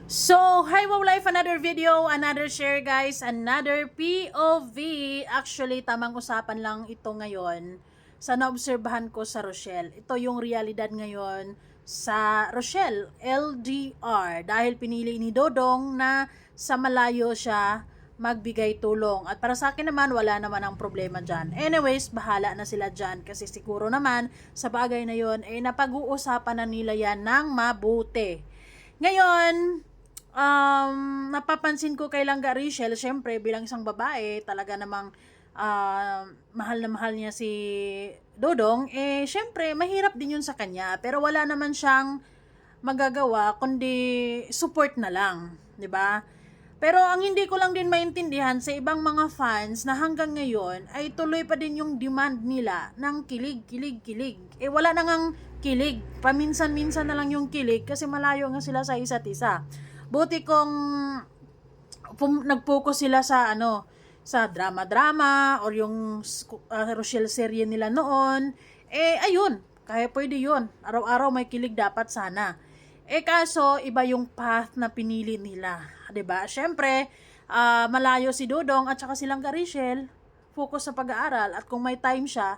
So, hi Wow Life, another video, another share guys, another POV. Actually, tamang usapan lang ito ngayon sa naobserbahan ko sa Rochelle. Ito yung realidad ngayon sa Rochelle, LDR. Dahil pinili ni Dodong na sa malayo siya magbigay tulong. At para sa akin naman, wala naman ang problema dyan. Anyways, bahala na sila dyan kasi siguro naman sa bagay na yon napag-uusapan na nila yan ng mabuti. Ngayon, napapansin ko kay Langga Rachel, syempre bilang isang babae, talaga namang mahal na mahal niya si Dodong, syempre mahirap din yun sa kanya, pero wala naman siyang magagawa kundi support na lang, 'di ba? Pero ang hindi ko lang din maintindihan sa ibang mga fans na hanggang ngayon ay tuloy pa din yung demand nila ng kilig, kilig, kilig. Wala na ngang kilig. Paminsan-minsan na lang yung kilig kasi malayo nga sila sa isa't isa. Buti kung nag-focus sila sa sa drama-drama or yung Rochelle serye nila noon, ayun, kaya pwede yun. Araw-araw may kilig dapat sana. Kaso, iba yung path na pinili nila. 'Di ba? Syempre, malayo si Dodong at saka silang Rachel, focus sa pag-aaral at kung may time siya,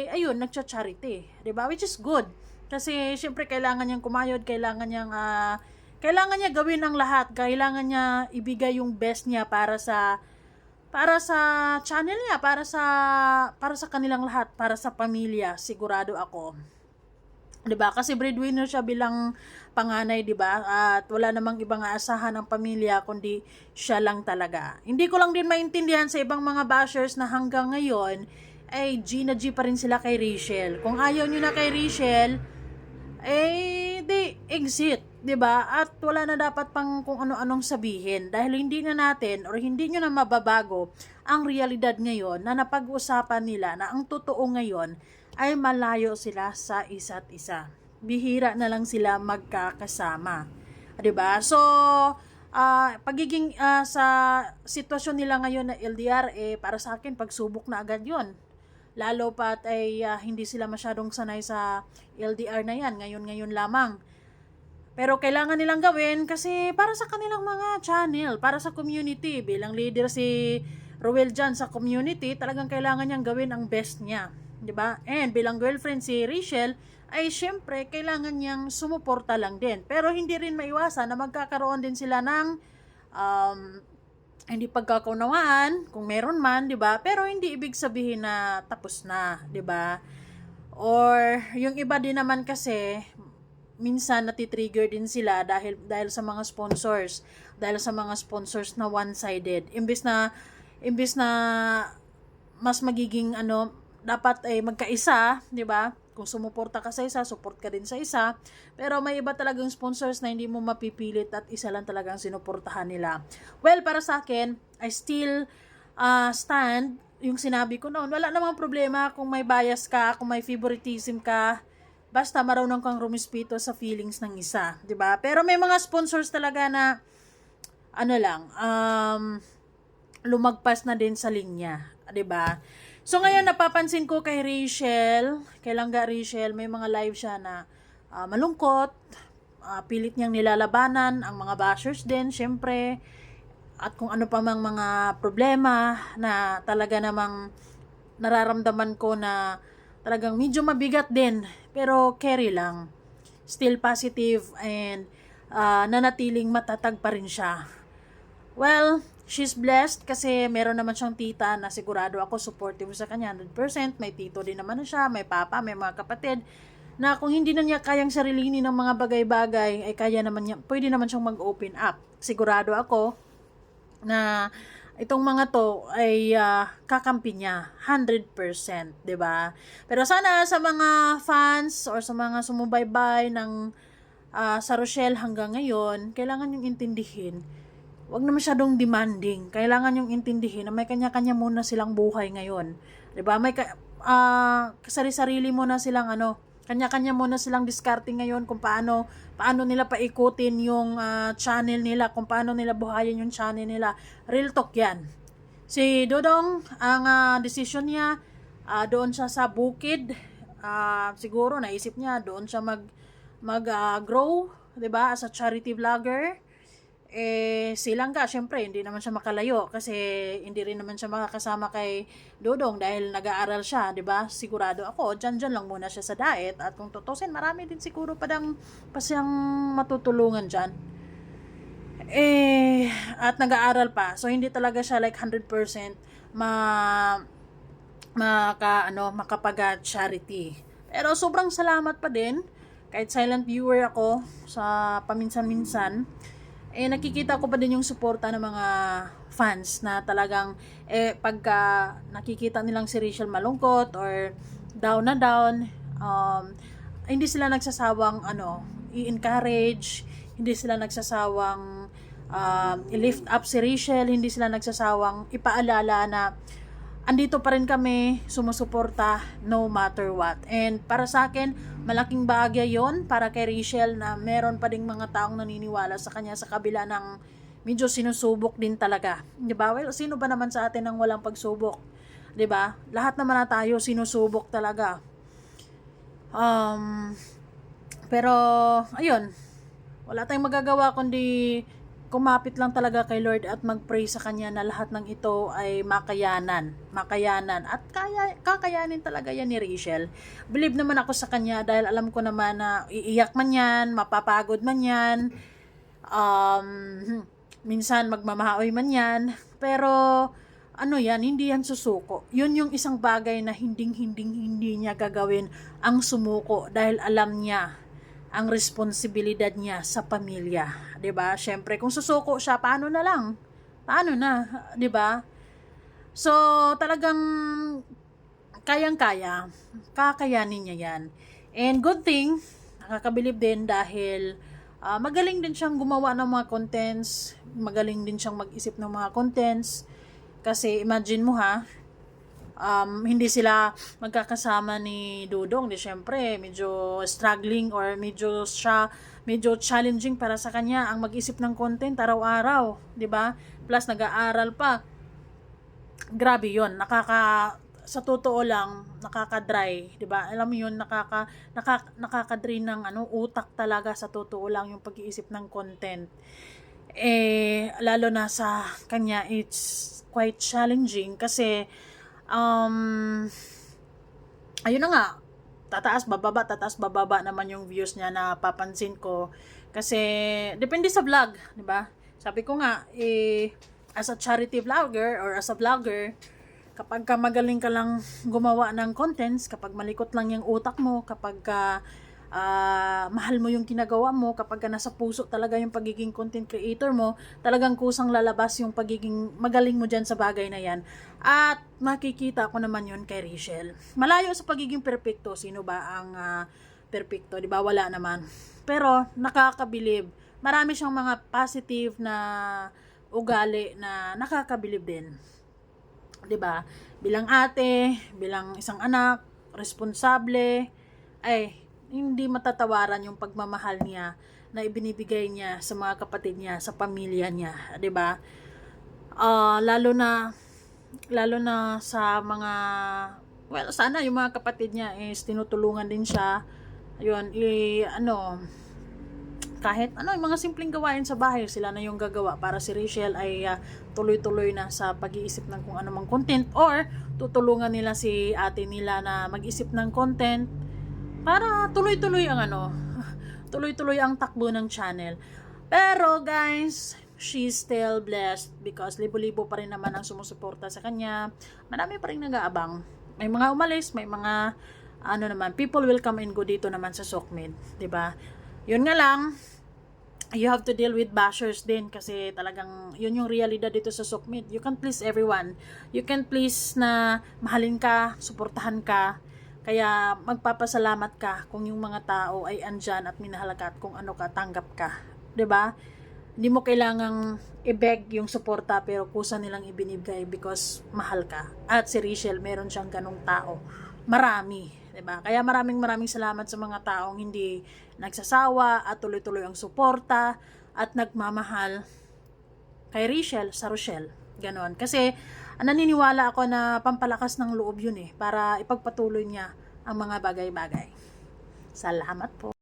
ayun, nagcha-charity. 'Di ba? Which is good. Kasi, syempre, kailangan niyang kumayod, kailangan niya gawin ang lahat, kailangan niya ibigay yung best niya para sa channel niya, para sa kanilang lahat, para sa pamilya, sigurado ako. 'Di ba? Kasi breadwinner siya bilang panganay, 'di ba? At wala namang ibang aasahan ng pamilya kundi siya lang talaga. Hindi ko lang din maintindihan sa ibang mga bashers na hanggang ngayon ay G na G pa rin sila kay Rachel. Kung ayaw niyo na kay Rachel, di exit, 'di ba? At wala na dapat pang kung ano-anong sabihin dahil hindi na natin or hindi niyo na mababago ang realidad ngayon na napag-usapan nila na ang totoo ngayon ay malayo sila sa isa't isa. Bihira na lang sila magkakasama. 'Di ba? So, pagiging sa sitwasyon nila ngayon na LDR, para sa akin pagsubok na agad 'yon. Lalo pat ay hindi sila masyadong sanay sa LDR na yan, ngayon lamang. Pero kailangan nilang gawin kasi para sa kanilang mga channel, para sa community. Bilang leader si Roel dyan sa community, talagang kailangan niyang gawin ang best niya. 'Di ba? And bilang girlfriend si Rachel, ay syempre kailangan niyang sumuporta lang din. Pero hindi rin maiwasan na magkakaroon din sila ng hindi pagkakaunawaan, kung meron man, 'di ba? Pero hindi ibig sabihin na tapos na, 'di ba? Or yung iba din naman kasi minsan natitrigger din sila dahil sa mga sponsors, dahil sa mga sponsors na one-sided. Imbes na mas magiging dapat ay magkaisa, 'di ba? Kung sumuporta ka sa isa, support ka din sa isa. Pero may iba talagang sponsors na hindi mo mapipilit at isa lang talagang sinuportahan nila. Well, para sa akin, I still stand yung sinabi ko noon. Wala namang problema kung may bias ka, kung may favoritism ka. Basta marunong kang rumispito sa feelings ng isa, 'di ba? Pero may mga sponsors talaga na lumagpas na din sa linya, 'di ba? So ngayon napapansin ko kay Rachel, kay Langga Rachel, may mga live siya na malungkot, pilit niyang nilalabanan ang mga bashers din, syempre, at kung ano pa mang mga problema na talaga namang nararamdaman ko na talagang medyo mabigat din, pero carry lang. Still positive and nanatiling matatag pa rin siya. Well, she's blessed kasi meron naman siyang tita na sigurado ako supportive sa kanya 100%. May tito din naman siya, may papa, may mga kapatid na kung hindi na niya kayang sarilinin ng mga bagay-bagay ay kaya naman niya, pwede naman siyang mag-open up. Sigurado ako na itong mga to ay kakampi niya 100%, 'di ba? Pero sana sa mga fans or sa mga sumubaybay ng sa Rochelle hanggang ngayon, kailangan yung intindihin. Huwag na masyadong demanding. Kailangan yung intindihin na may kanya-kanya muna silang buhay ngayon. 'Di ba? May sarili-sarili muna silang kanya-kanya muna silang discarding ngayon kung paano nila paikutin yung channel nila, kung paano nila buhayin yung channel nila. Real talk 'yan. Si Dodong, ang decision niya, doon siya sa bukid. Siguro naisip niya doon siya mag grow, 'di ba? As a charity vlogger. Silang ka, syempre, hindi naman siya makalayo kasi hindi rin naman siya makakasama kay Dodong dahil nag-aaral siya, 'di ba? Sigurado ako, diyan lang muna siya sa diet at kung tutusin, marami din siguro pa siyang matutulungan diyan. At nag-aaral pa. So hindi talaga siya like 100% ma makapag charity. Pero sobrang salamat pa din kahit silent viewer ako sa paminsan-minsan, nakikita ko pa din yung suporta ng mga fans na talagang pagka nakikita nilang si Rachel malungkot or down na down, hindi sila nagsasawang i-encourage, hindi sila nagsasawang i-lift up si Rachel, hindi sila nagsasawang ipaalala na andito pa rin kami, sumusuporta no matter what. And para sa akin, malaking bahagya yon para kay Rachel na meron pa ding mga taong naniniwala sa kanya sa kabila ng medyo sinusubok din talaga. 'Di ba? Well, sino ba naman sa atin ang walang pagsubok? 'Di ba? Lahat naman na tayo sinusubok talaga. Pero ayun, wala tayong magagawa kundi kumapit lang talaga kay Lord at mag-pray sa Kanya na lahat ng ito ay makayanan at kakayanin talaga yan ni Rachel. Believe naman ako sa Kanya dahil alam ko naman na iiyak man yan, mapapagod man yan, minsan magmamahaoy man yan, pero hindi yan susuko. Yun yung isang bagay na hindi niya gagawin ang sumuko dahil alam niya ang responsibilidad niya sa pamilya, 'di ba? Syempre kung susuko siya, paano na, 'di ba? So, talagang kayang-kaya, kakayanin niya 'yan. And good thing, nakakabilib din dahil magaling din siyang gumawa ng mga contents, magaling din siyang mag-isip ng mga contents. Kasi imagine mo hindi sila magkakasama ni Dudong, di syempre medyo struggling or medyo challenging para sa kanya ang mag-isip ng content araw-araw, 'di ba? Plus nag-aaral pa. Grabe 'yon, sa totoo lang nakaka-dry, 'di ba? Alam mo 'yun, nakaka-drain ng utak talaga sa totoo lang yung pag-iisip ng content. Lalo na sa kanya, it's quite challenging kasi ayun na nga, tataas bababa naman yung views niya na papansin ko kasi depende sa vlog, 'di ba? Sabi ko nga as a charity vlogger or as a vlogger, kapag magaling ka lang gumawa ng contents, kapag malikot lang yung utak mo, kapag mahal mo yung ginagawa mo, kapag nasa puso talaga yung pagiging content creator mo, talagang kusang lalabas yung pagiging magaling mo dyan sa bagay na yan. At makikita ko naman yun kay Rachel. Malayo sa pagiging perfecto. Sino ba ang perfecto? Diba? Wala naman. Pero nakakabilib. Marami siyang mga positive na ugali na nakakabilib din. 'Di ba? Bilang ate, bilang isang anak, responsable, hindi matatawaran yung pagmamahal niya na ibinibigay niya sa mga kapatid niya, sa pamilya niya, 'di ba? Lalo na sa mga sana yung mga kapatid niya is tinutulungan din siya. Ayun, kahit yung mga simpleng gawain sa bahay, sila na yung gagawa para si Rachel ay tuloy-tuloy na sa pag-iisip ng kung anumang content, or tutulungan nila si ate nila na mag-isip ng content para tuloy-tuloy ang takbo ng channel. Pero guys, she's still blessed because libo-libo pa rin naman ang sumusuporta sa kanya. Marami pa rin nag-aabang. May mga umalis, may mga people will come and go dito naman sa Sokmed, 'di ba? Yun nga lang, you have to deal with bashers din kasi talagang yun yung realidad dito sa Sokmed. You can't please everyone. You can't please na mahalin ka, suportahan ka. Kaya magpapasalamat ka kung yung mga tao ay andyan at minahal ka at kung ano ka, tanggap ka. 'Di ba? Hindi mo kailangang i-beg yung suporta pero kusa nilang ibinibigay because mahal ka. At si Rachel, meron siyang ganong tao. Marami. 'Di ba? Kaya maraming salamat sa mga taong hindi nagsasawa at tuloy-tuloy ang suporta at nagmamahal kay Rachel sa Rochelle. Ganon. Kasi naniniwala ako na pampalakas ng loob yun para ipagpatuloy niya ang mga bagay-bagay. Salamat po.